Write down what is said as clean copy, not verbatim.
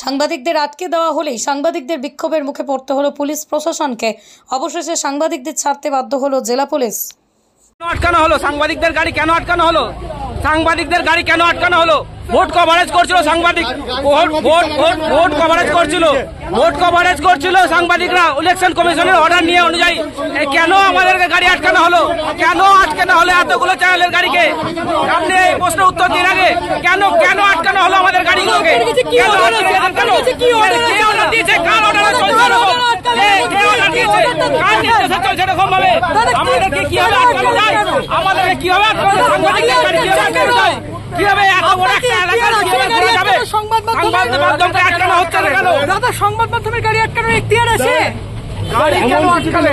সাংবাদিকদের আটকে দেওয়া হলেই সাংবাদিকদের বিক্ষোভের মুখে পড়তে হলো পুলিশ প্রশাসনকে। অবশেষে সাংবাদিকদের ছাড়তে বাধ্য হলো জেলা পুলিশ। আটকানো হলো সাংবাদিকদের গাড়ি, কেন আটকানো হলো? সাংবাদিকদের গাড়ি কেন আটকানো হলো? ভোট কভারেজ করছিল সাংবাদিক, ভোট কভারেজ করছিল সাংবাদিকরা ইলেকশন কমিশনের অর্ডার নিয়ে অনুযায়ী। কেন আমাদেরকে গাড়ি আটকানো হলো? কেন আটকানো হলো এতগুলো চ্যানেলের গাড়িকে? আপনি এই প্রশ্নের উত্তর দিন আগে। কেন আটকানো হলো আমাদের গাড়িগুলোকে? কেন দিয়েছে? কার অর্ডারে চলছে এরকম? কার নির্দেশে চলছে এরকম ভাবে? আমাদেরকে কিভাবে আটকানো যায়? আমাদেরকে কিভাবে আটকানো যায়? সাংবাদিকদের গাড়ি কিভাবে আটকানো যায়? কিভাবে এত বড় একটা এলাকার কিভাবে ঘোরা যাবে? সংবাদ মাধ্যমকে আটকানো হচ্ছে না কেন? দাদা, সংবাদ মাধ্যমের গাড়ি আটকানোর এখতিয়ার আছে? গাড়ি কেন আটকাবে?